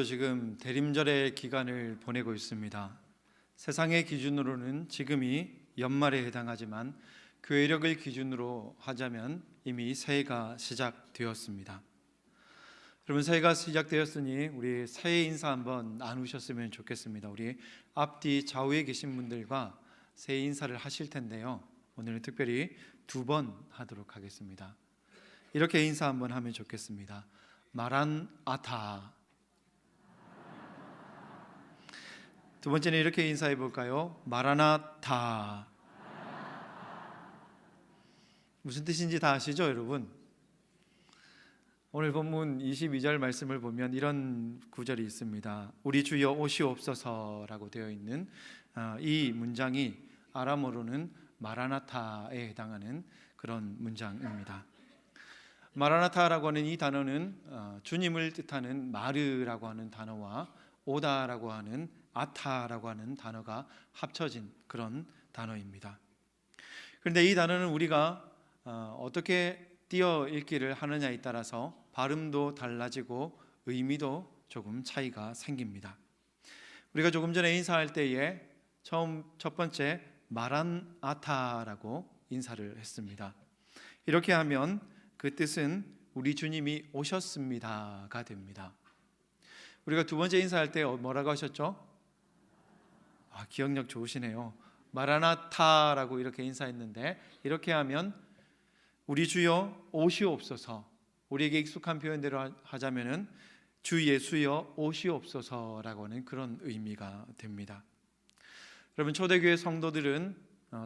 지금 대림절의 기간을 보내고 있습니다. 세상의 기준으로는 지금이 연말에 해당하지만 교회력을 기준으로 하자면 이미 새해가 시작되었습니다. 여러분, 새해가 시작되었으니 우리 새해 인사 한번 나누셨으면 좋겠습니다. 우리 앞뒤 좌우에 계신 분들과 새해 인사를 하실 텐데요, 오늘은 특별히 2번 하도록 하겠습니다. 이렇게 인사 한번 하면 좋겠습니다. 마란아타. 두 번째는 이렇게 인사해 볼까요? 마라나타. 무슨 뜻인지 다 아시죠, 여러분? 오늘 본문 22절 말씀을 보면 이런 구절이 있습니다. 우리 주여 오시옵소서라고 되어 있는 이 문장이 아람어로는 마라나타에 해당하는 그런 문장입니다. 마라나타라고 하는 이 단어는 주님을 뜻하는 마르라고 하는 단어와 오다라고 하는 아타라고 하는 단어가 합쳐진 그런 단어입니다. 그런데 이 단어는 우리가 어떻게 띄어 읽기를 하느냐에 따라서 발음도 달라지고 의미도 조금 차이가 생깁니다. 우리가 조금 전에 인사할 때에 첫 번째 마란아타라고 인사를 했습니다. 이렇게 하면 그 뜻은 우리 주님이 오셨습니다가 됩니다. 우리가 두 번째 인사할 때 뭐라고 하셨죠? 기억력 좋으시네요. 마라나타라고 이렇게 인사했는데, 이렇게 하면 우리 주여 오시옵소서, 우리에게 익숙한 표현대로 하자면은 주 예수여 오시옵소서라고 하는 그런 의미가 됩니다. 여러분, 초대교회 성도들은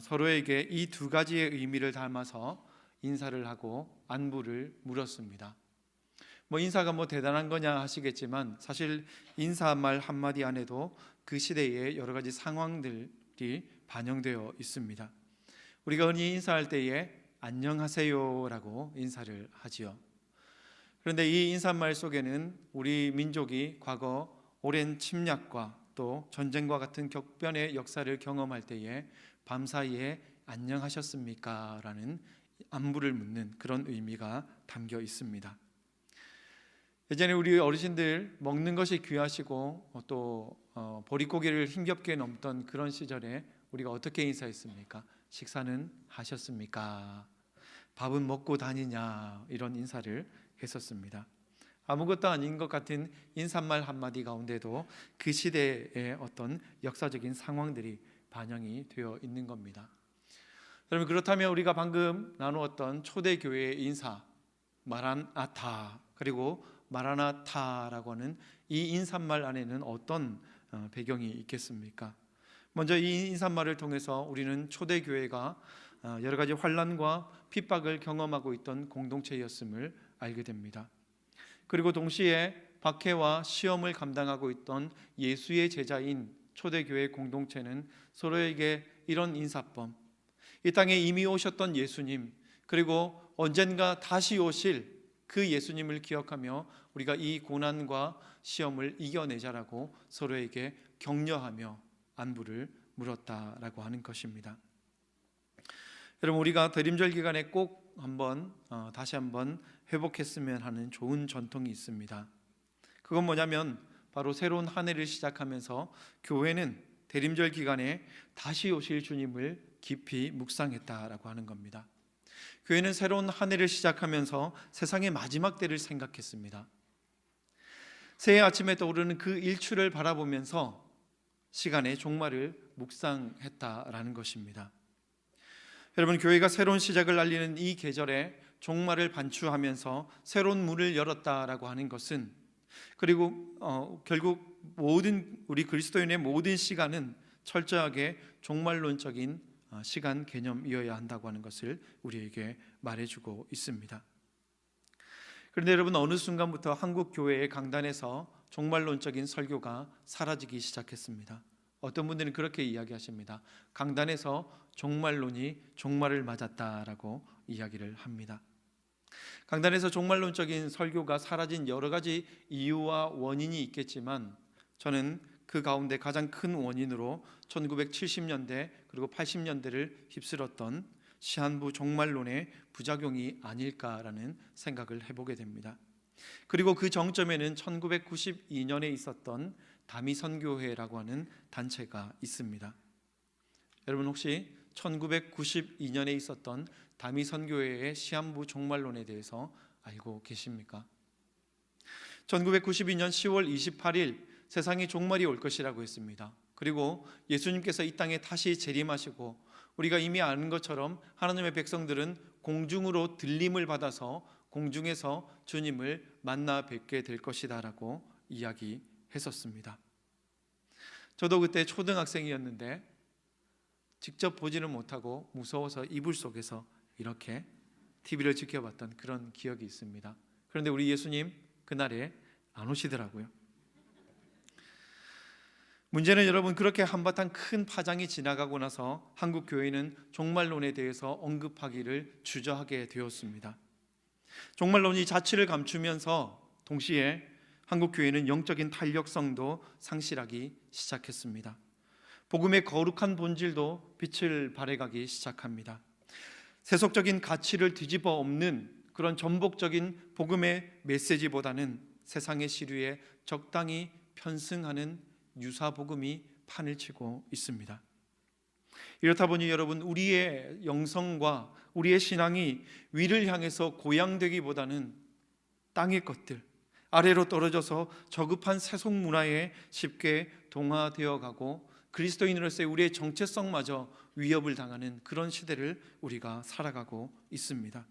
서로에게 이 두 가지의 의미를 담아서 인사를 하고 안부를 물었습니다. 인사가 대단한 거냐 하시겠지만, 사실 인사말 한마디 안에도 그 시대의 여러 가지 상황들이 반영되어 있습니다. 우리가 흔히 인사할 때에 안녕하세요라고 인사를 하지요. 그런데 이 인사말 속에는 우리 민족이 과거 오랜 침략과 또 전쟁과 같은 격변의 역사를 경험할 때에 밤사이에 안녕하셨습니까? 라는 안부를 묻는 그런 의미가 담겨 있습니다. 예전에 우리 어르신들 먹는 것이 귀하시고 또 보릿고개를 힘겹게 넘던 그런 시절에 우리가 어떻게 인사했습니까? 식사는 하셨습니까? 밥은 먹고 다니냐? 이런 인사를 했었습니다. 아무것도 아닌 것 같은 인사말 한마디 가운데도 그 시대의 어떤 역사적인 상황들이 반영이 되어 있는 겁니다. 여러분, 그렇다면 우리가 방금 나누었던 초대교회의 인사 마란아타 그리고 마라나타라고 하는 이 인사말 안에는 어떤 배경이 있겠습니까? 먼저 이 인사말을 통해서 우리는 초대교회가 여러 가지 환난과 핍박을 경험하고 있던 공동체였음을 알게 됩니다. 그리고 동시에 박해와 시험을 감당하고 있던 예수의 제자인 초대교회 공동체는 서로에게 이런 인사법, 이 땅에 이미 오셨던 예수님, 그리고 언젠가 다시 오실 그 예수님을 기억하며 우리가 이 고난과 시험을 이겨내자라고 서로에게 격려하며 안부를 물었다라고 하는 것입니다. 여러분, 우리가 대림절 기간에 꼭 다시 한번 회복했으면 하는 좋은 전통이 있습니다. 그건 뭐냐면 바로 새로운 한 해를 시작하면서 교회는 대림절 기간에 다시 오실 주님을 깊이 묵상했다라고 하는 겁니다. 교회는 새로운 한 해를 시작하면서 세상의 마지막 때를 생각했습니다. 새해 아침에 떠오르는 그 일출을 바라보면서 시간의 종말을 묵상했다라는 것입니다. 여러분, 교회가 새로운 시작을 알리는 이 계절에 종말을 반추하면서 새로운 문을 열었다라고 하는 것은, 그리고 결국 모든 우리 그리스도인의 모든 시간은 철저하게 종말론적인 시간 개념이어야 한다고 하는 것을 우리에게 말해주고 있습니다. 그런데 여러분, 어느 순간부터 한국 교회의 강단에서 종말론적인 설교가 사라지기 시작했습니다. 어떤 분들은 그렇게 이야기하십니다. 강단에서 종말론이 종말을 맞았다라고 이야기를 합니다. 강단에서 종말론적인 설교가 사라진 여러 가지 이유와 원인이 있겠지만, 저는 그 가운데 가장 큰 원인으로 1970년대 그리고 80년대를 휩쓸었던 시한부 종말론의 부작용이 아닐까라는 생각을 해보게 됩니다. 그리고 그 정점에는 1992년에 있었던 다미선교회라고 하는 단체가 있습니다. 여러분 혹시 1992년에 있었던 다미선교회의 시한부 종말론에 대해서 알고 계십니까? 1992년 10월 28일 세상의 종말이 올 것이라고 했습니다. 그리고 예수님께서 이 땅에 다시 재림하시고 우리가 이미 아는 것처럼 하나님의 백성들은 공중으로 들림을 받아서 공중에서 주님을 만나 뵙게 될 것이다라고 이야기했었습니다. 저도 그때 초등학생이었는데 직접 보지는 못하고 무서워서 이불 속에서 이렇게 TV를 지켜봤던 그런 기억이 있습니다. 그런데 우리 예수님 그날에 안 오시더라고요. 문제는 여러분, 그렇게 한바탕 큰 파장이 지나가고 나서 한국 교회는 종말론에 대해서 언급하기를 주저하게 되었습니다. 종말론이 자취를 감추면서 동시에 한국 교회는 영적인 탄력성도 상실하기 시작했습니다. 복음의 거룩한 본질도 빛을 발해가기 시작합니다. 세속적인 가치를 뒤집어 엎는 그런 전복적인 복음의 메시지보다는 세상의 시류에 적당히 편승하는 유사 복음이 판을 치고 있습니다. 이렇다 보니 여러분, 우리의 영성과 우리의 신앙이 위를 향해서 고양되기보다는 땅의 것들, 아래로 떨어져서 저급한 세속 문화에 쉽게 동화되어 가고 그리스도인으로서의 우리의 정체성마저 위협을 당하는 그런 시대를 우리가 살아가고 있습니다.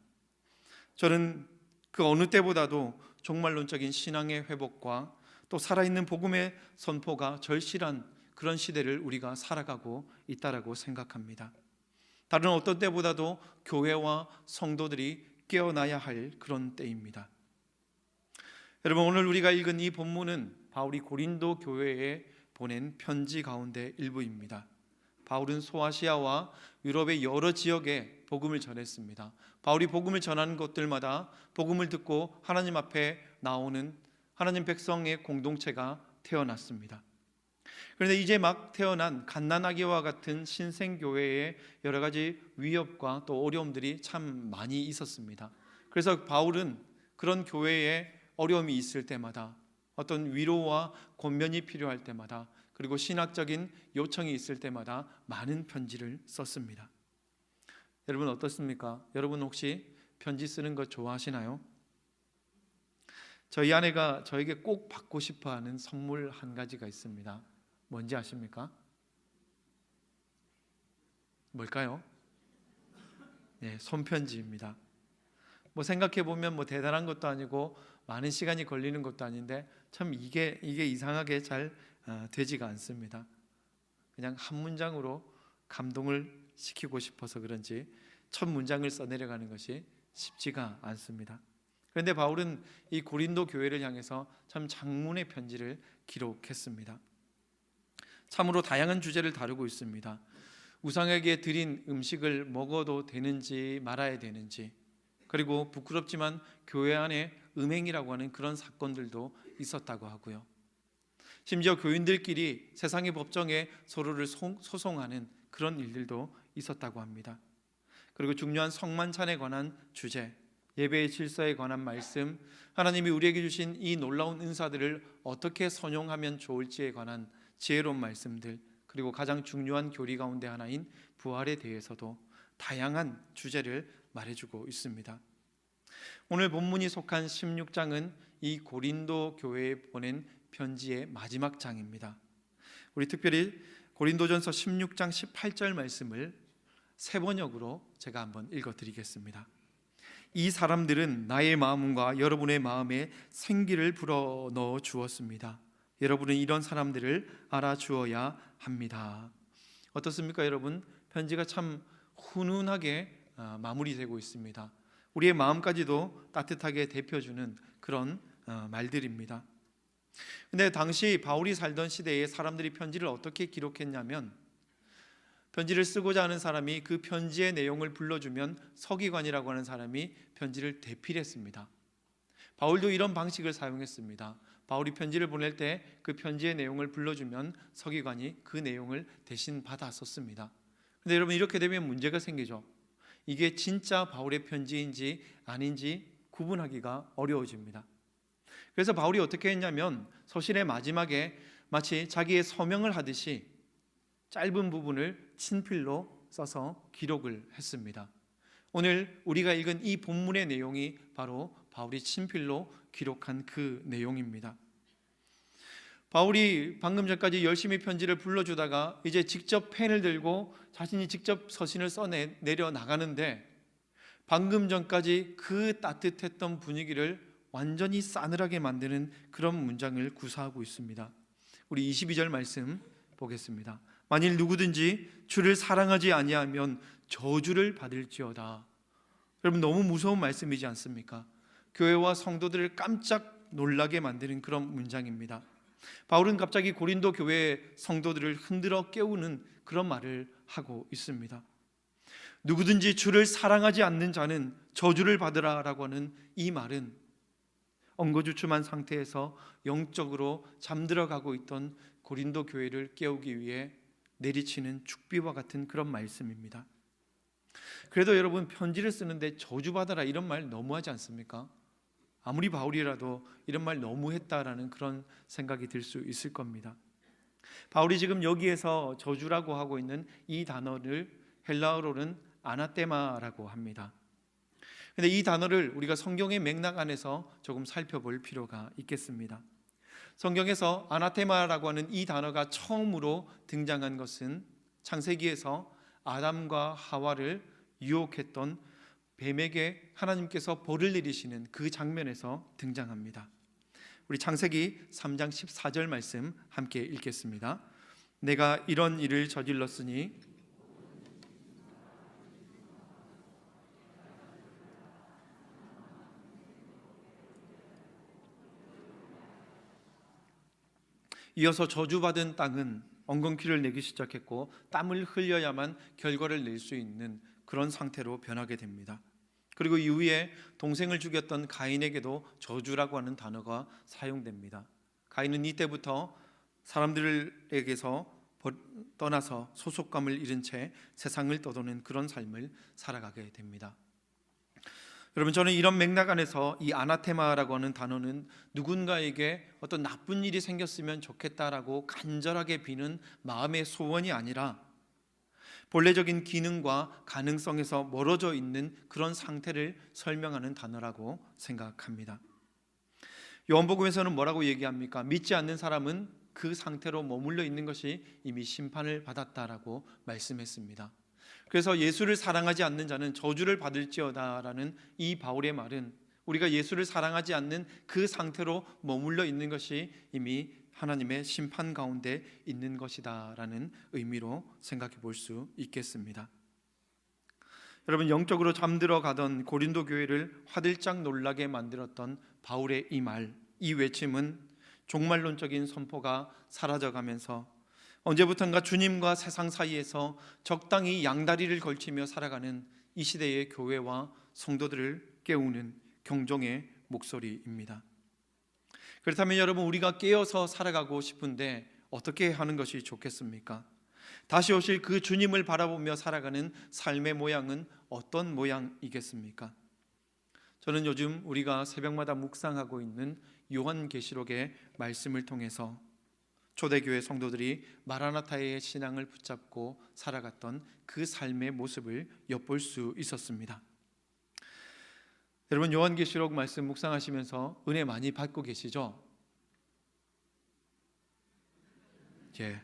저는 그 어느 때보다도 종말론적인 신앙의 회복과 또 살아있는 복음의 선포가 절실한 그런 시대를 우리가 살아가고 있다라고 생각합니다. 다른 어떤 때보다도 교회와 성도들이 깨어나야 할 그런 때입니다. 여러분, 오늘 우리가 읽은 이 본문은 바울이 고린도 교회에 보낸 편지 가운데 일부입니다. 바울은 소아시아와 유럽의 여러 지역에 복음을 전했습니다. 바울이 복음을 전하는 곳들마다 복음을 듣고 하나님 앞에 나오는 하나님 백성의 공동체가 태어났습니다. 그런데 이제 막 태어난 갓난아기와 같은 신생교회에 여러 가지 위협과 또 어려움들이 참 많이 있었습니다. 그래서 바울은 그런 교회에 어려움이 있을 때마다, 어떤 위로와 권면이 필요할 때마다, 그리고 신학적인 요청이 있을 때마다 많은 편지를 썼습니다. 여러분 어떻습니까? 여러분 혹시 편지 쓰는 거 좋아하시나요? 저희 아내가 저에게 꼭 받고 싶어하는 선물 한 가지가 있습니다. 뭔지 아십니까? 뭘까요? 네, 손편지입니다. 생각해 보면 대단한 것도 아니고 많은 시간이 걸리는 것도 아닌데 참 이게 이상하게 잘 되지가 않습니다. 그냥 한 문장으로 감동을 시키고 싶어서 그런지 첫 문장을 써내려가는 것이 쉽지가 않습니다. 그런데 바울은 이 고린도 교회를 향해서 참 장문의 편지를 기록했습니다. 참으로 다양한 주제를 다루고 있습니다. 우상에게 드린 음식을 먹어도 되는지 말아야 되는지, 그리고 부끄럽지만 교회 안에 음행이라고 하는 그런 사건들도 있었다고 하고요. 심지어 교인들끼리 세상의 법정에 서로를 소송하는 그런 일들도 있었다고 합니다. 그리고 중요한 성만찬에 관한 주제, 예배의 질서에 관한 말씀, 하나님이 우리에게 주신 이 놀라운 은사들을 어떻게 선용하면 좋을지에 관한 지혜로운 말씀들, 그리고 가장 중요한 교리 가운데 하나인 부활에 대해서도 다양한 주제를 말해주고 있습니다. 오늘 본문이 속한 16장은 이 고린도 교회에 보낸 편지의 마지막 장입니다. 우리 특별히 고린도전서 16장 18절 말씀을 세 번역으로 제가 한번 읽어드리겠습니다. 이 사람들은 나의 마음과 여러분의 마음에 생기를 불어넣어 주었습니다. 여러분은 이런 사람들을 알아주어야 합니다. 어떻습니까 여러분? 편지가 참 훈훈하게 마무리되고 있습니다. 우리의 마음까지도 따뜻하게 데펴주는 그런 말들입니다. 근데 당시 바울이 살던 시대에 사람들이 편지를 어떻게 기록했냐면, 편지를 쓰고자 하는 사람이 그 편지의 내용을 불러주면 서기관이라고 하는 사람이 편지를 대필했습니다. 바울도 이런 방식을 사용했습니다. 바울이 편지를 보낼 때 그 편지의 내용을 불러주면 서기관이 그 내용을 대신 받아 썼습니다. 그런데 여러분, 이렇게 되면 문제가 생기죠. 이게 진짜 바울의 편지인지 아닌지 구분하기가 어려워집니다. 그래서 바울이 어떻게 했냐면 서신의 마지막에 마치 자기의 서명을 하듯이 짧은 부분을 친필로 써서 기록을 했습니다. 오늘 우리가 읽은 이 본문의 내용이 바로 바울이 친필로 기록한 그 내용입니다. 바울이 방금 전까지 열심히 편지를 불러주다가 이제 직접 펜을 들고 자신이 직접 서신을 써내려 나가는데, 방금 전까지 그 따뜻했던 분위기를 완전히 싸늘하게 만드는 그런 문장을 구사하고 있습니다. 우리 22절 말씀 보겠습니다. 만일 누구든지 주를 사랑하지 아니하면 저주를 받을지어다. 여러분, 너무 무서운 말씀이지 않습니까? 교회와 성도들을 깜짝 놀라게 만드는 그런 문장입니다. 바울은 갑자기 고린도 교회의 성도들을 흔들어 깨우는 그런 말을 하고 있습니다. 누구든지 주를 사랑하지 않는 자는 저주를 받으라라고 하는 이 말은 엉거주춤한 상태에서 영적으로 잠들어가고 있던 고린도 교회를 깨우기 위해 내리치는 축비와 같은 그런 말씀입니다. 그래도 여러분, 편지를 쓰는데 저주받아라 이런 말 너무하지 않습니까? 아무리 바울이라도 이런 말 너무했다라는 그런 생각이 들 수 있을 겁니다. 바울이 지금 여기에서 저주라고 하고 있는 이 단어를 헬라어로는 아나테마라고 합니다. 근데 이 단어를 우리가 성경의 맥락 안에서 조금 살펴볼 필요가 있겠습니다. 성경에서 아나테마라고 하는 이 단어가 처음으로 등장한 것은 창세기에서 아담과 하와를 유혹했던 뱀에게 하나님께서 벌을 내리시는 그 장면에서 등장합니다. 우리 창세기 3장 14절 말씀 함께 읽겠습니다. 내가 이런 일을 저질렀으니 이어서 저주받은 땅은 엉겅퀴를 내기 시작했고 땀을 흘려야만 결과를 낼 수 있는 그런 상태로 변하게 됩니다. 그리고 이후에 동생을 죽였던 가인에게도 저주라고 하는 단어가 사용됩니다. 가인은 이때부터 사람들에게서 떠나서 소속감을 잃은 채 세상을 떠도는 그런 삶을 살아가게 됩니다. 여러분, 저는 이런 맥락 안에서 이 아나테마라고 하는 단어는 누군가에게 어떤 나쁜 일이 생겼으면 좋겠다라고 간절하게 비는 마음의 소원이 아니라 본래적인 기능과 가능성에서 멀어져 있는 그런 상태를 설명하는 단어라고 생각합니다. 요한복음에서는 뭐라고 얘기합니까? 믿지 않는 사람은 그 상태로 머물러 있는 것이 이미 심판을 받았다라고 말씀했습니다. 그래서 예수를 사랑하지 않는 자는 저주를 받을지어다라는 이 바울의 말은 우리가 예수를 사랑하지 않는 그 상태로 머물러 있는 것이 이미 하나님의 심판 가운데 있는 것이다라는 의미로 생각해 볼 수 있겠습니다. 여러분, 영적으로 잠들어 가던 고린도 교회를 화들짝 놀라게 만들었던 바울의 이 말, 이 외침은 종말론적인 선포가 사라져가면서 언제부턴가 주님과 세상 사이에서 적당히 양다리를 걸치며 살아가는 이 시대의 교회와 성도들을 깨우는 경종의 목소리입니다. 그렇다면 여러분, 우리가 깨어서 살아가고 싶은데 어떻게 하는 것이 좋겠습니까? 다시 오실 그 주님을 바라보며 살아가는 삶의 모양은 어떤 모양이겠습니까? 저는 요즘 우리가 새벽마다 묵상하고 있는 요한계시록의 말씀을 통해서 초대교회 성도들이 마라나타의 신앙을 붙잡고 살아갔던 그 삶의 모습을 엿볼 수 있었습니다. 여러분, 요한계시록 말씀 묵상하시면서 은혜 많이 받고 계시죠? 예.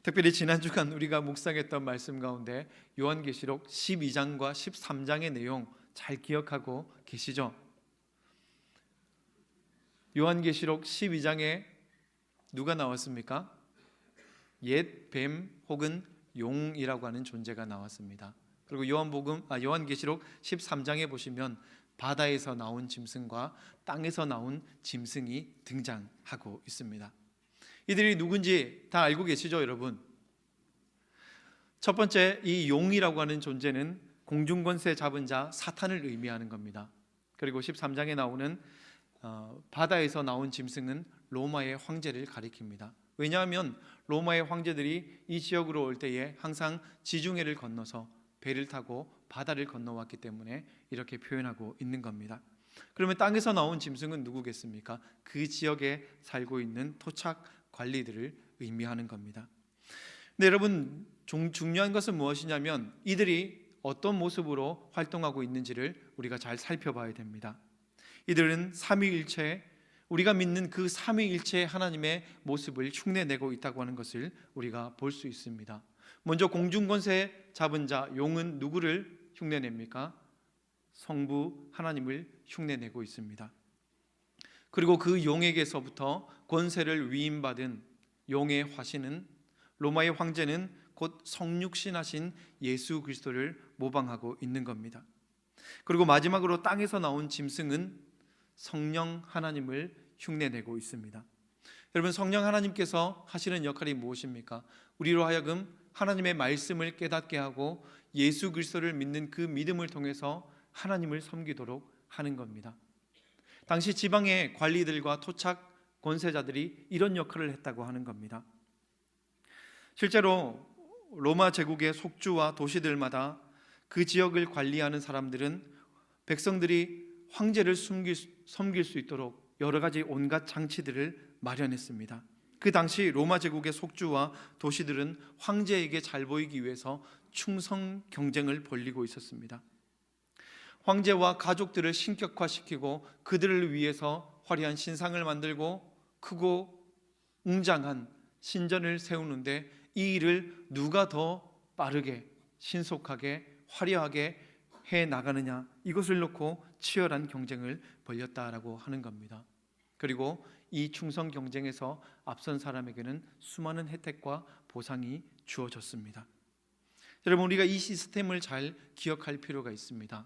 특별히 지난 주간 우리가 묵상했던 말씀 가운데 요한계시록 12장과 13장의 내용 잘 기억하고 계시죠? 요한계시록 12장에 누가 나왔습니까? 옛 뱀 혹은 용이라고 하는 존재가 나왔습니다. 그리고 요한계시록 13장에 보시면 바다에서 나온 짐승과 땅에서 나온 짐승이 등장하고 있습니다. 이들이 누군지 다 알고 계시죠, 여러분? 첫 번째, 이 용이라고 하는 존재는 공중권세 잡은 자 사탄을 의미하는 겁니다. 그리고 13장에 나오는 바다에서 나온 짐승은 로마의 황제를 가리킵니다. 왜냐하면 로마의 황제들이 이 지역으로 올 때에 항상 지중해를 건너서 배를 타고 바다를 건너왔기 때문에 이렇게 표현하고 있는 겁니다. 그러면 땅에서 나온 짐승은 누구겠습니까? 그 지역에 살고 있는 토착 관리들을 의미하는 겁니다. 근데 여러분, 중요한 것은 무엇이냐면 이들이 어떤 모습으로 활동하고 있는지를 우리가 잘 살펴봐야 됩니다. 이들은 삼위일체, 우리가 믿는 그 삼위일체 하나님의 모습을 흉내내고 있다고 하는 것을 우리가 볼 수 있습니다. 먼저 공중권세 잡은 자 용은 누구를 흉내냅니까? 성부 하나님을 흉내내고 있습니다. 그리고 그 용에게서부터 권세를 위임받은 용의 화신은, 로마의 황제는 곧 성육신하신 예수 그리스도를 모방하고 있는 겁니다. 그리고 마지막으로 땅에서 나온 짐승은 성령 하나님을 흉내내고 있습니다. 여러분, 성령 하나님께서 하시는 역할이 무엇입니까? 우리로 하여금 하나님의 말씀을 깨닫게 하고 예수 그리스도를 믿는 그 믿음을 통해서 하나님을 섬기도록 하는 겁니다. 당시 지방의 관리들과 토착 권세자들이 이런 역할을 했다고 하는 겁니다. 실제로 로마 제국의 속주와 도시들마다 그 지역을 관리하는 사람들은 백성들이 황제를 섬길 수 있도록 여러 가지 온갖 장치들을 마련했습니다. 그 당시 로마 제국의 속주와 도시들은 황제에게 잘 보이기 위해서 충성 경쟁을 벌이고 있었습니다. 황제와 가족들을 신격화시키고 그들을 위해서 화려한 신상을 만들고 크고 웅장한 신전을 세우는데 이 일을 누가 더 빠르게 신속하게 화려하게 해 나가느냐, 이것을 놓고 치열한 경쟁을 벌였다라고 하는 겁니다. 그리고 이 충성 경쟁에서 앞선 사람에게는 수많은 혜택과 보상이 주어졌습니다. 여러분, 우리가 이 시스템을 잘 기억할 필요가 있습니다.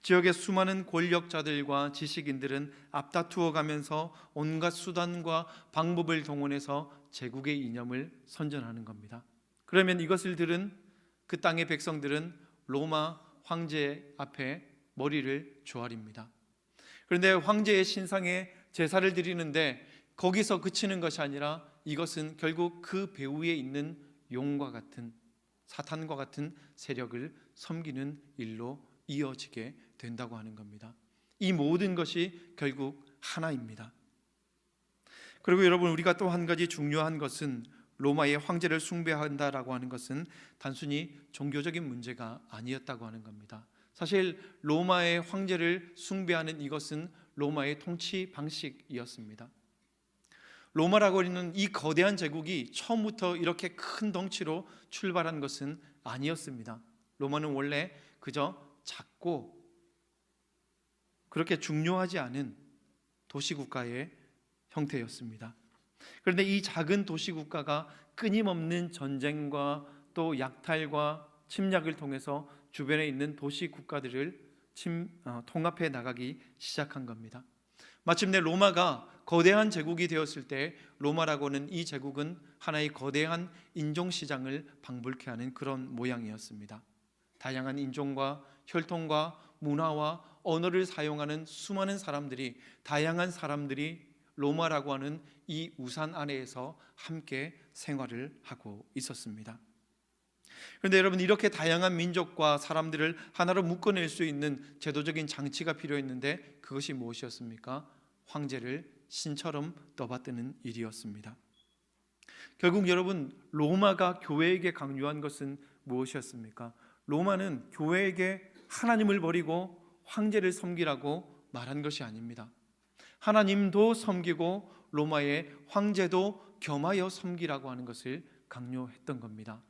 지역의 수많은 권력자들과 지식인들은 앞다투어 가면서 온갖 수단과 방법을 동원해서 제국의 이념을 선전하는 겁니다. 그러면 이것을 들은 그 땅의 백성들은 로마 황제 앞에 머리를 조아립니다. 그런데 황제의 신상에 제사를 드리는데 거기서 그치는 것이 아니라 이것은 결국 그 배후에 있는 용과 같은, 사탄과 같은 세력을 섬기는 일로 이어지게 된다고 하는 겁니다. 이 모든 것이 결국 하나입니다. 그리고 여러분, 우리가 또 한 가지 중요한 것은 로마의 황제를 숭배한다라고 하는 것은 단순히 종교적인 문제가 아니었다고 하는 겁니다. 사실 로마의 황제를 숭배하는 이것은 로마의 통치 방식이었습니다. 로마라고 하는 이 거대한 제국이 처음부터 이렇게 큰 덩치로 출발한 것은 아니었습니다. 로마는 원래 그저 작고 그렇게 중요하지 않은 도시국가의 형태였습니다. 그런데 이 작은 도시국가가 끊임없는 전쟁과 또 약탈과 침략을 통해서 주변에 있는 도시국가들을 통합해 나가기 시작한 겁니다. 마침내 로마가 거대한 제국이 되었을 때 로마라고는 이 제국은 하나의 거대한 인종시장을 방불케 하는 그런 모양이었습니다. 다양한 인종과 혈통과 문화와 언어를 사용하는 수많은 사람들이, 다양한 사람들이 로마라고 하는 이 우산 아래에서 함께 생활을 하고 있었습니다. 그런데 여러분, 이렇게 다양한 민족과 사람들을 하나로 묶어낼 수 있는 제도적인 장치가 필요했는데 그것이 무엇이었습니까? 황제를 신처럼 떠받드는 일이었습니다. 결국 여러분, 로마가 교회에게 강요한 것은 무엇이었습니까? 로마는 교회에게 하나님을 버리고 황제를 섬기라고 말한 것이 아닙니다. 하나님도 섬기고 로마의 황제도 겸하여 섬기라고 하는 것을 강요했던 겁니다.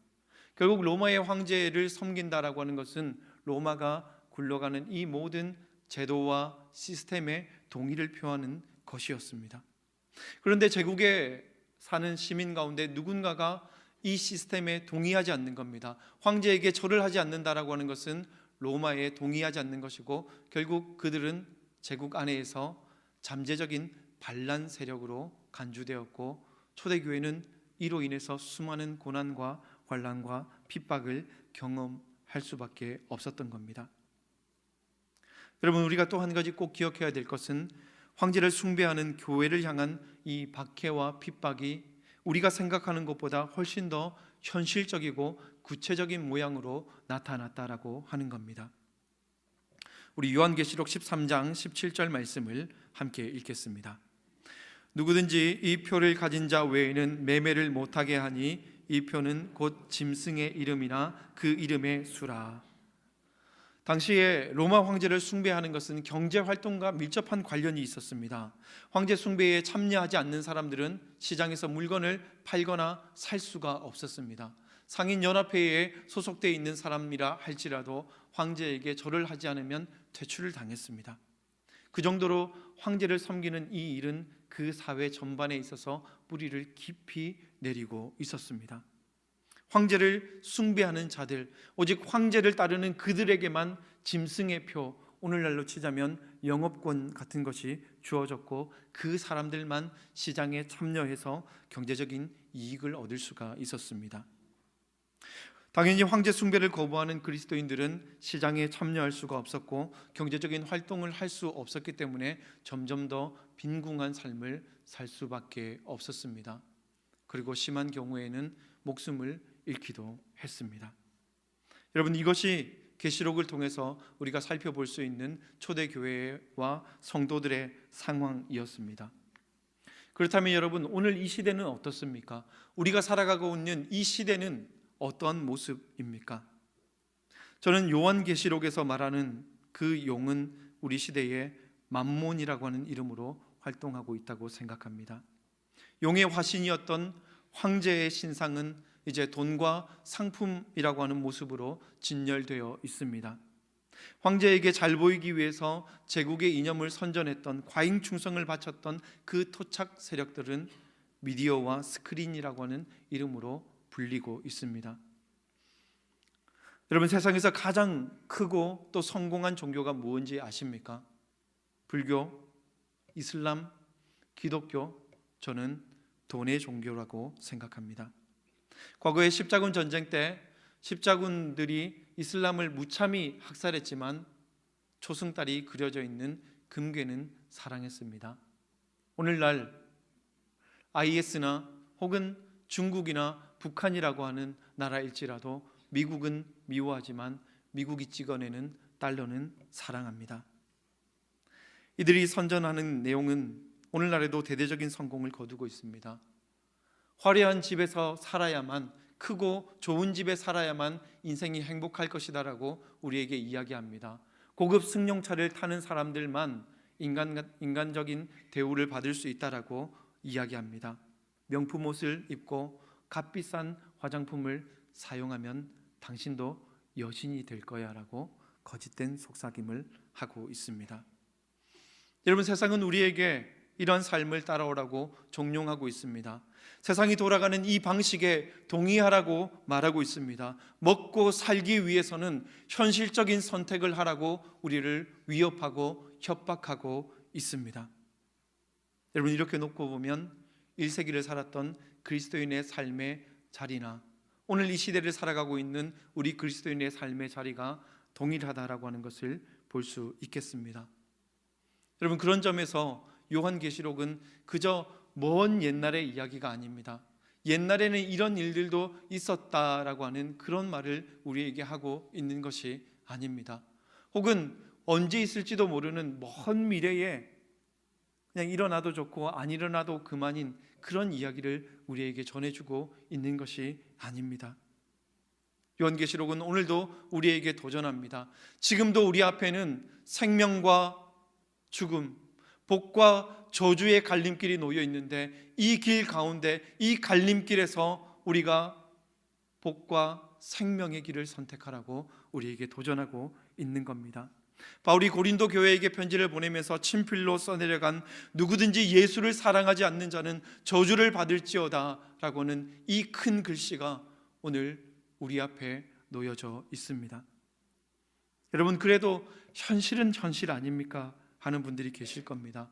결국 로마의 황제를 섬긴다라고 하는 것은 로마가 굴러가는 이 모든 제도와 시스템의 동의를 표하는 것이었습니다. 그런데 제국에 사는 시민 가운데 누군가가 이 시스템에 동의하지 않는 겁니다. 황제에게 절을 하지 않는다라고 하는 것은 로마에 동의하지 않는 것이고, 결국 그들은 제국 안에서 잠재적인 반란 세력으로 간주되었고, 초대교회는 이로 인해서 수많은 고난과 환난과 핍박을 경험할 수밖에 없었던 겁니다. 여러분, 우리가 또 한 가지 꼭 기억해야 될 것은 황제를 숭배하는 교회를 향한 이 박해와 핍박이 우리가 생각하는 것보다 훨씬 더 현실적이고 구체적인 모양으로 나타났다라고 하는 겁니다. 우리 요한계시록 13장 17절 말씀을 함께 읽겠습니다. 누구든지 이 표를 가진 자 외에는 매매를 못하게 하니 이 표는 곧 짐승의 이름이나 그 이름의 수라. 당시에 로마 황제를 숭배하는 것은 경제 활동과 밀접한 관련이 있었습니다. 황제 숭배에 참여하지 않는 사람들은 시장에서 물건을 팔거나 살 수가 없었습니다. 상인연합회에 소속되어 있는 사람이라 할지라도 황제에게 절을 하지 않으면 퇴출을 당했습니다. 그 정도로 황제를 섬기는 이 일은 그 사회 전반에 있어서 뿌리를 깊이 내리고 있었습니다. 황제를 숭배하는 자들, 오직 황제를 따르는 그들에게만 짐승의 표, 오늘날로 치자면 영업권 같은 것이 주어졌고 그 사람들만 시장에 참여해서 경제적인 이익을 얻을 수가 있었습니다. 당연히 황제 숭배를 거부하는 그리스도인들은 시장에 참여할 수가 없었고 경제적인 활동을 할 수 없었기 때문에 점점 더 빈궁한 삶을 살 수밖에 없었습니다. 그리고 심한 경우에는 목숨을 잃기도 했습니다. 여러분, 이것이 계시록을 통해서 우리가 살펴볼 수 있는 초대교회와 성도들의 상황이었습니다. 그렇다면 여러분, 오늘 이 시대는 어떻습니까? 우리가 살아가고 있는 이 시대는 어떤 모습입니까? 저는 요한계시록에서 말하는 그 용은 우리 시대의 mammon이라고 하는 이름으로 활동하고 있다고 생각합니다. 용의 화신이었던 황제의 신상은 이제 돈과 상품이라고 하는 모습으로 진열되어 있습니다. 황제에게 잘 보이기 위해서 제국의 이념을 선전했던, 과잉 충성을 바쳤던 그 토착 세력들은 미디어와 스크린이라고 하는 이름으로 불리고 있습니다. 여러분, 세상에서 가장 크고 또 성공한 종교가 무엇인지 아십니까? 불교, 이슬람, 기독교, 저는 돈의 종교라고 생각합니다. 과거에 십자군 전쟁 때 십자군들이 이슬람을 무참히 학살했지만 초승달이 그려져 있는 금괴는 사랑했습니다. 오늘날 IS나 혹은 중국이나 북한이라고 하는 나라일지라도 미국은 미워하지만 미국이 찍어내는 달러는 사랑합니다. 이들이 선전하는 내용은 오늘날에도 대대적인 성공을 거두고 있습니다. 화려한 집에서 살아야만, 크고 좋은 집에 살아야만 인생이 행복할 것이다라고 우리에게 이야기합니다. 고급 승용차를 타는 사람들만 인간적인 대우를 받을 수 있다라고 이야기합니다. 명품 옷을 입고 값비싼 화장품을 사용하면 당신도 여신이 될 거야 라고 거짓된 속삭임을 하고 있습니다. 여러분, 세상은 우리에게 이런 삶을 따라오라고 종용하고 있습니다. 세상이 돌아가는 이 방식에 동의하라고 말하고 있습니다. 먹고 살기 위해서는 현실적인 선택을 하라고 우리를 위협하고 협박하고 있습니다. 여러분, 이렇게 놓고 보면 1세기를 살았던 그리스도인의 삶의 자리나 오늘 이 시대를 살아가고 있는 우리 그리스도인의 삶의 자리가 동일하다라고 하는 것을 볼 수 있겠습니다. 여러분, 그런 점에서 요한계시록은 그저 먼 옛날의 이야기가 아닙니다. 옛날에는 이런 일들도 있었다라고 하는 그런 말을 우리에게 하고 있는 것이 아닙니다. 혹은 언제 있을지도 모르는 먼 미래에 그냥 일어나도 좋고 안 일어나도 그만인 그런 이야기를 우리에게 전해주고 있는 것이 아닙니다. 요한계시록은 오늘도 우리에게 도전합니다. 지금도 우리 앞에는 생명과 죽음, 복과 저주의 갈림길이 놓여 있는데 이 길 가운데, 이 갈림길에서 우리가 복과 생명의 길을 선택하라고 우리에게 도전하고 있는 겁니다. 바울이 고린도 교회에게 편지를 보내면서 친필로 써내려간 누구든지 예수를 사랑하지 않는 자는 저주를 받을지어다 라고 하는 이 큰 글씨가 오늘 우리 앞에 놓여져 있습니다. 여러분, 그래도 현실은 현실 아닙니까? 하는 분들이 계실 겁니다.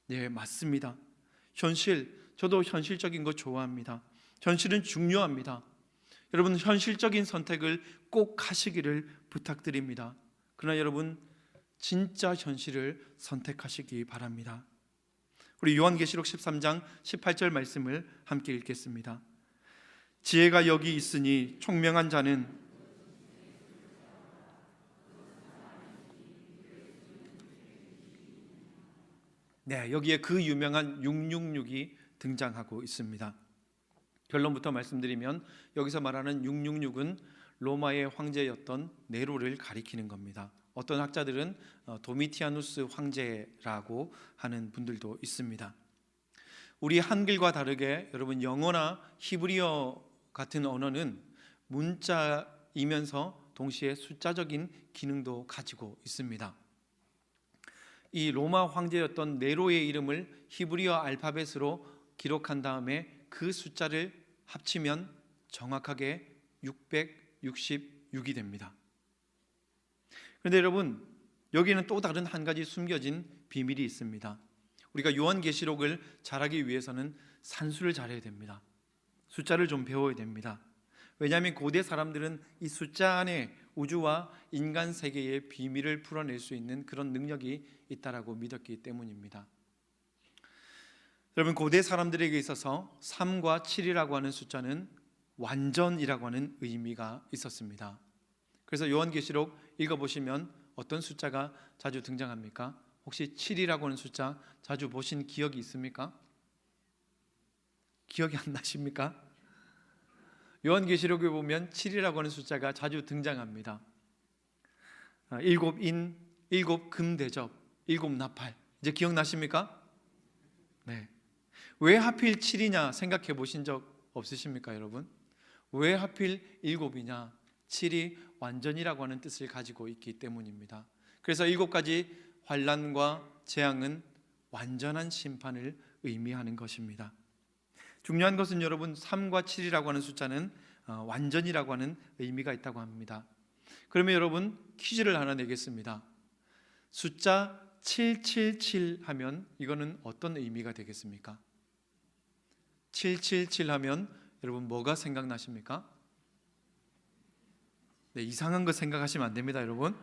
네, 맞습니다. 현실, 저도 현실적인 거 좋아합니다. 현실은 중요합니다. 여러분, 현실적인 선택을 꼭 하시기를 부탁드립니다. 그러나 여러분, 진짜 현실을 선택하시기 바랍니다. 우리 요한계시록 13장 18절 말씀을 함께 읽겠습니다. 지혜가 여기 있으니 총명한 자는 네, 여기에 그 유명한 666이 등장하고 있습니다. 결론부터 말씀드리면 여기서 말하는 666은 로마의 황제였던 네로를 가리키는 겁니다. 어떤 학자들은 도미티아누스 황제라고 하는 분들도 있습니다. 우리 한글과 다르게 여러분 영어나 히브리어 같은 언어는 문자이면서 동시에 숫자적인 기능도 가지고 있습니다. 이 로마 황제였던 네로의 이름을 히브리어 알파벳으로 기록한 다음에 그 숫자를 합치면 정확하게 666이 됩니다. 그런데 여러분, 여기는 또 다른 한 가지 숨겨진 비밀이 있습니다. 우리가 요한계시록을 잘하기 위해서는 산수를 잘해야 됩니다. 숫자를 좀 배워야 됩니다. 왜냐하면 고대 사람들은 이 숫자 안에 우주와 인간 세계의 비밀을 풀어낼 수 있는 그런 능력이 있다라고 믿었기 때문입니다. 여러분, 고대 사람들에게 있어서 3과 7이라고 하는 숫자는 완전이라고 하는 의미가 있었습니다. 그래서 요한계시록 읽어보시면 어떤 숫자가 자주 등장합니까? 혹시 7이라고 하는 숫자 자주 보신 기억이 있습니까? 기억이 안 나십니까? 요한계시록에 보면 7이라고 하는 숫자가 자주 등장합니다. 7인, 7금대접, 7나팔. 이제 기억나십니까? 네. 왜 하필 7이냐 생각해 보신 적 없으십니까, 여러분? 왜 하필 7이냐? 7이 완전이라고 하는 뜻을 가지고 있기 때문입니다. 그래서 7가지 환난과 재앙은 완전한 심판을 의미하는 것입니다. 중요한 것은 여러분 3과 7이라고 하는 숫자는 완전이라고 하는 의미가 있다고 합니다. 그러면 여러분 퀴즈를 하나 내겠습니다. 숫자 777 하면 이거는 어떤 의미가 되겠습니까? 777 하면 여러분 뭐가 생각나십니까? 네, 이상한 거 생각하시면 안 됩니다, 여러분.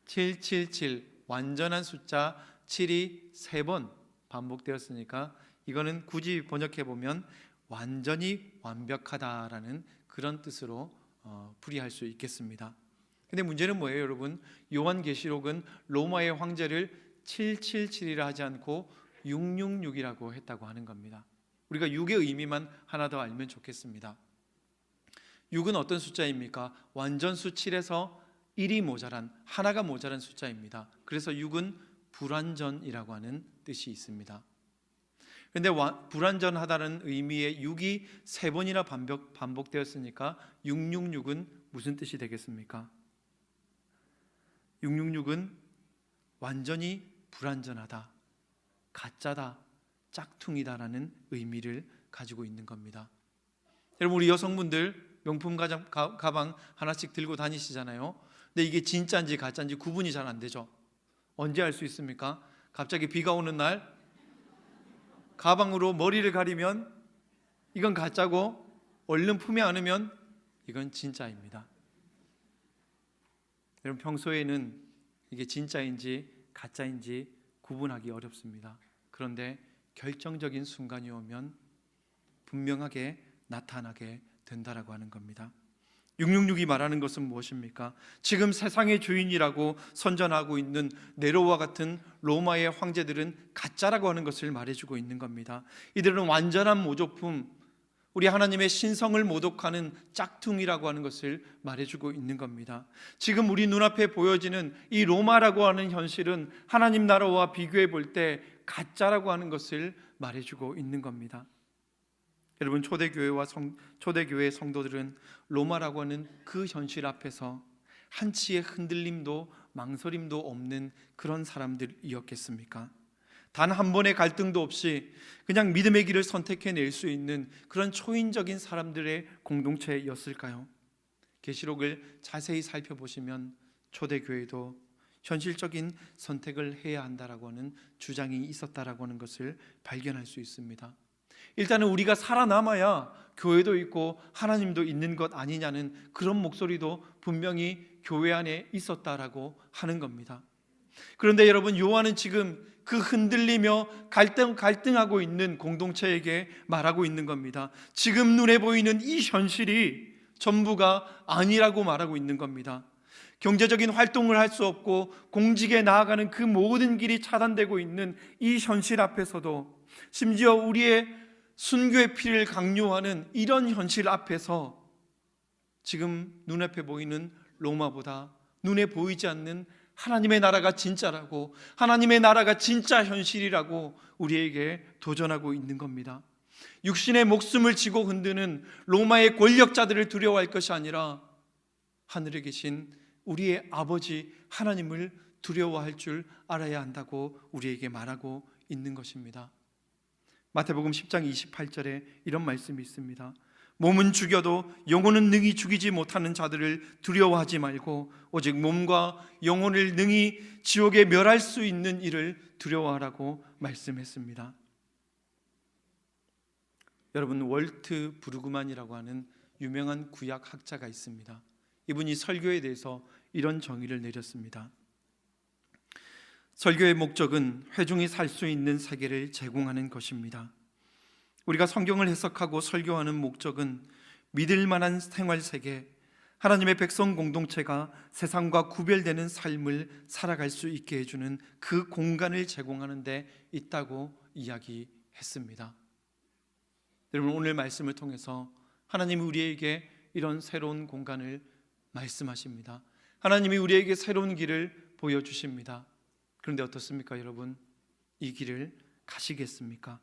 777 완전한 숫자 7이 3번 반복되었으니까 이거는 굳이 번역해 보면 완전히 완벽하다라는 그런 뜻으로 풀이할 수 있겠습니다. 근데 문제는 뭐예요, 여러분? 요한계시록은 로마의 황제를 777이라 하지 않고 666이라고 했다고 하는 겁니다. 우리가 6의 의미만 하나 더 알면 좋겠습니다. 6은 어떤 숫자입니까? 완전수 7에서 1이 모자란, 하나가 모자란 숫자입니다. 그래서 6은 불완전이라고 하는 뜻이 있습니다. 그런데 불완전하다는 의미의 6이 3번이나 반복되었으니까 666은 무슨 뜻이 되겠습니까? 666은 완전히 불완전하다, 가짜다, 짝퉁이다라는 의미를 가지고 있는 겁니다. 여러분, 우리 여성분들 명품 가방 하나씩 들고 다니시잖아요. 근데 이게 진짜인지 가짜인지 구분이 잘 안 되죠. 언제 알 수 있습니까? 갑자기 비가 오는 날 가방으로 머리를 가리면 이건 가짜고 얼른 품에 안으면 이건 진짜입니다. 여러분, 평소에는 이게 진짜인지 가짜인지 구분하기 어렵습니다. 그런데 결정적인 순간이 오면 분명하게 나타나게 된다라고 하는 겁니다. 666이 말하는 것은 무엇입니까? 지금 세상의 주인이라고 선전하고 있는 네로와 같은 로마의 황제들은 가짜라고 하는 것을 말해주고 있는 겁니다. 이들은 완전한 모조품, 우리 하나님의 신성을 모독하는 짝퉁이라고 하는 것을 말해주고 있는 겁니다. 지금 우리 눈앞에 보여지는 이 로마라고 하는 현실은 하나님 나라와 비교해 볼 때 가짜라고 하는 것을 말해주고 있는 겁니다. 여러분, 초대교회 성도들은 로마라고 하는 그 현실 앞에서 한치의 흔들림도 망설임도 없는 그런 사람들이었겠습니까? 단 한 번의 갈등도 없이 그냥 믿음의 길을 선택해낼 수 있는 그런 초인적인 사람들의 공동체였을까요? 계시록을 자세히 살펴보시면 초대교회도 현실적인 선택을 해야 한다라고 하는 주장이 있었다라고 하는 것을 발견할 수 있습니다. 일단은 우리가 살아남아야 교회도 있고 하나님도 있는 것 아니냐는 그런 목소리도 분명히 교회 안에 있었다라고 하는 겁니다. 그런데 여러분, 요한은 지금 그 흔들리며 갈등하고 있는 공동체에게 말하고 있는 겁니다. 지금 눈에 보이는 이 현실이 전부가 아니라고 말하고 있는 겁니다. 경제적인 활동을 할 수 없고 공직에 나아가는 그 모든 길이 차단되고 있는 이 현실 앞에서도, 심지어 우리의 순교의 피를 강요하는 이런 현실 앞에서 지금 눈앞에 보이는 로마보다 눈에 보이지 않는 하나님의 나라가 진짜라고, 하나님의 나라가 진짜 현실이라고 우리에게 도전하고 있는 겁니다. 육신의 목숨을 지고 흔드는 로마의 권력자들을 두려워할 것이 아니라 하늘에 계신 우리의 아버지 하나님을 두려워할 줄 알아야 한다고 우리에게 말하고 있는 것입니다. 마태복음 10장 28절에 이런 말씀이 있습니다. 몸은 죽여도 영혼은 능히 죽이지 못하는 자들을 두려워하지 말고 오직 몸과 영혼을 능히 지옥에 멸할 수 있는 이를 두려워하라고 말씀했습니다. 여러분, 월트 브루그만이라고 하는 유명한 구약 학자가 있습니다. 이분이 설교에 대해서 이런 정의를 내렸습니다. 설교의 목적은 회중이 살 수 있는 세계를 제공하는 것입니다. 우리가 성경을 해석하고 설교하는 목적은 믿을 만한 생활 세계, 하나님의 백성 공동체가 세상과 구별되는 삶을 살아갈 수 있게 해주는 그 공간을 제공하는 데 있다고 이야기했습니다. 여러분, 오늘 말씀을 통해서 하나님이 우리에게 이런 새로운 공간을 말씀하십니다. 하나님이 우리에게 새로운 길을 보여주십니다. 그런데 어떻습니까, 여러분? 이 길을 가시겠습니까?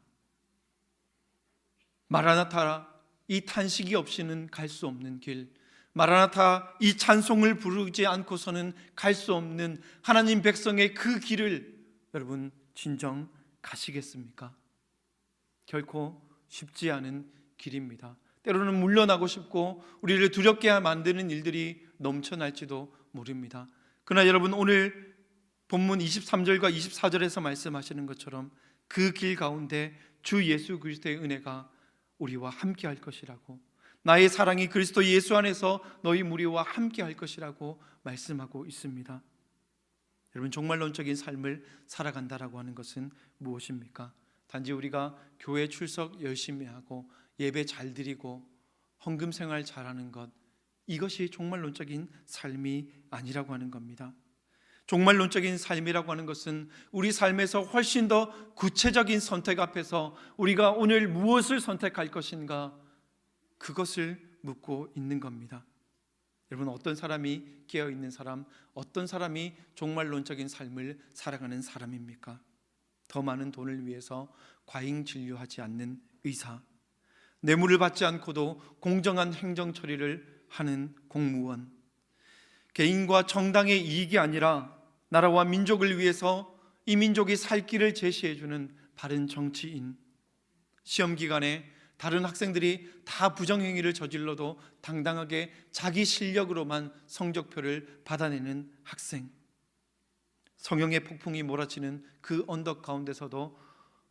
마라나타, 이 탄식이 없이는 갈 수 없는 길, 마라나타, 이 찬송을 부르지 않고서는 갈 수 없는 하나님 백성의 그 길을 여러분 진정 가시겠습니까? 결코 쉽지 않은 길입니다. 때로는 물러나고 싶고 우리를 두렵게 만드는 일들이 넘쳐날지도 모릅니다. 그러나 여러분, 오늘 본문 23절과 24절에서 말씀하시는 것처럼 그 길 가운데 주 예수 그리스도의 은혜가 우리와 함께 할 것이라고, 나의 사랑이 그리스도 예수 안에서 너희 무리와 함께 할 것이라고 말씀하고 있습니다. 여러분, 종말론적인 삶을 살아간다라고 하는 것은 무엇입니까? 단지 우리가 교회 출석 열심히 하고 예배 잘 드리고 헌금 생활 잘하는 것, 이것이 종말론적인 삶이 아니라고 하는 겁니다. 종말론적인 삶이라고 하는 것은 우리 삶에서 훨씬 더 구체적인 선택 앞에서 우리가 오늘 무엇을 선택할 것인가, 그것을 묻고 있는 겁니다. 여러분, 어떤 사람이 깨어있는 사람, 어떤 사람이 종말론적인 삶을 살아가는 사람입니까? 더 많은 돈을 위해서 과잉 진료하지 않는 의사, 뇌물을 받지 않고도 공정한 행정 처리를 하는 공무원, 개인과 정당의 이익이 아니라 나라와 민족을 위해서 이 민족이 살 길을 제시해주는 바른 정치인, 시험 기간에 다른 학생들이 다 부정행위를 저질러도 당당하게 자기 실력으로만 성적표를 받아내는 학생, 성령의 폭풍이 몰아치는 그 언덕 가운데서도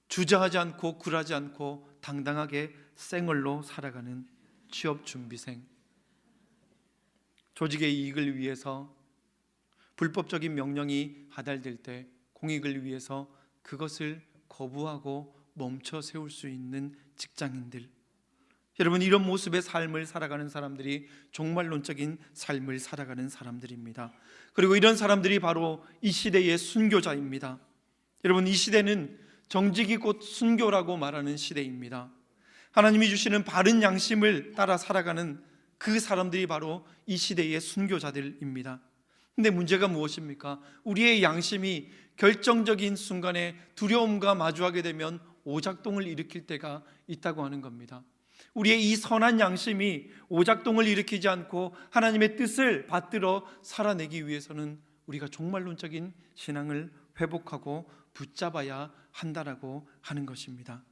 주저하지 않고 굴하지 않고 당당하게 생얼로 살아가는 취업준비생, 조직의 이익을 위해서 불법적인 명령이 하달될 때 공익을 위해서 그것을 거부하고 멈춰 세울 수 있는 직장인들, 여러분, 이런 모습의 삶을 살아가는 사람들이 종말론적인 삶을 살아가는 사람들입니다. 그리고 이런 사람들이 바로 이 시대의 순교자입니다. 여러분, 이 시대는 정직이 곧 순교라고 말하는 시대입니다. 하나님이 주시는 바른 양심을 따라 살아가는 그 사람들이 바로 이 시대의 순교자들입니다. 근데 문제가 무엇입니까? 우리의 양심이 결정적인 순간에 두려움과 마주하게 되면 오작동을 일으킬 때가 있다고 하는 겁니다. 우리의 이 선한 양심이 오작동을 일으키지 않고 하나님의 뜻을 받들어 살아내기 위해서는 우리가 종말론적인 신앙을 회복하고 붙잡아야 한다라고 하는 것입니다.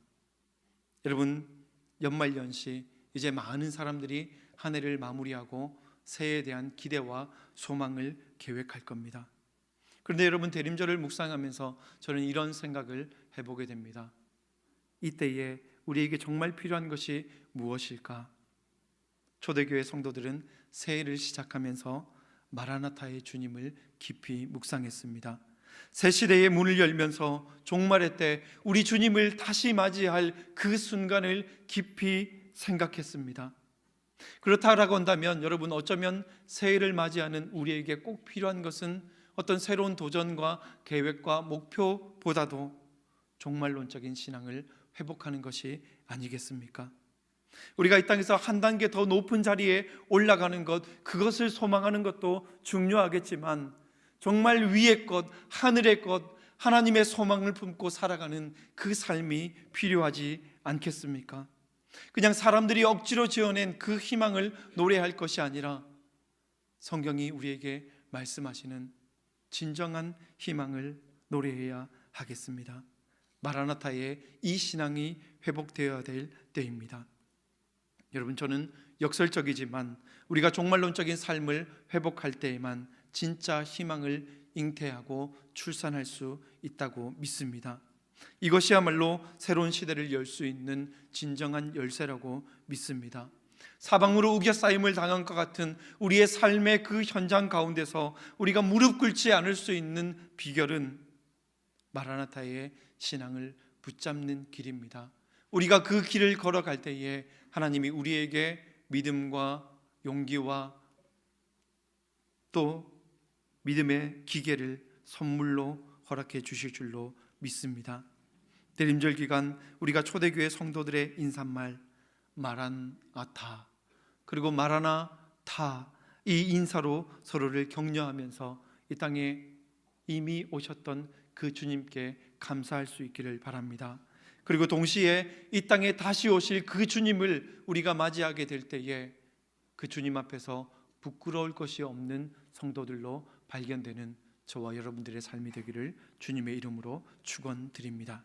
여러분, 연말연시 이제 많은 사람들이 한 해를 마무리하고 새해에 대한 기대와 소망을 계획할 겁니다. 그런데 여러분, 대림절을 묵상하면서 저는 이런 생각을 해보게 됩니다. 이때에 우리에게 정말 필요한 것이 무엇일까? 초대교회 성도들은 새해를 시작하면서 마라나타의 주님을 깊이 묵상했습니다. 새 시대의 문을 열면서 종말의 때 우리 주님을 다시 맞이할 그 순간을 깊이 생각했습니다. 그렇다라고 한다면 여러분, 어쩌면 새해를 맞이하는 우리에게 꼭 필요한 것은 어떤 새로운 도전과 계획과 목표보다도 종말론적인 신앙을 회복하는 것이 아니겠습니까? 우리가 이 땅에서 한 단계 더 높은 자리에 올라가는 것, 그것을 소망하는 것도 중요하겠지만 정말 위의 것, 하늘의 것, 하나님의 소망을 품고 살아가는 그 삶이 필요하지 않겠습니까? 그냥 사람들이 억지로 지어낸 그 희망을 노래할 것이 아니라 성경이 우리에게 말씀하시는 진정한 희망을 노래해야 하겠습니다. 마라나타의 이 신앙이 회복되어야 될 때입니다. 여러분, 저는 역설적이지만 우리가 종말론적인 삶을 회복할 때에만 진짜 희망을 잉태하고 출산할 수 있다고 믿습니다. 이것이야말로 새로운 시대를 열 수 있는 진정한 열쇠라고 믿습니다. 사방으로 우겨싸임을 당한 것 같은 우리의 삶의 그 현장 가운데서 우리가 무릎 꿇지 않을 수 있는 비결은 마라나타의 신앙을 붙잡는 길입니다. 우리가 그 길을 걸어갈 때에 하나님이 우리에게 믿음과 용기와 또 믿음의 기계를 선물로 허락해 주실 줄로 믿습니다. 대림절 기간 우리가 초대교회 성도들의 인사말 마란아타, 그리고 마라나타, 이 인사로 서로를 격려하면서 이 땅에 이미 오셨던 그 주님께 감사할 수 있기를 바랍니다. 그리고 동시에 이 땅에 다시 오실 그 주님을 우리가 맞이하게 될 때에 그 주님 앞에서 부끄러울 것이 없는 성도들로 발견되는 저와 여러분들의 삶이 되기를 주님의 이름으로 축원드립니다.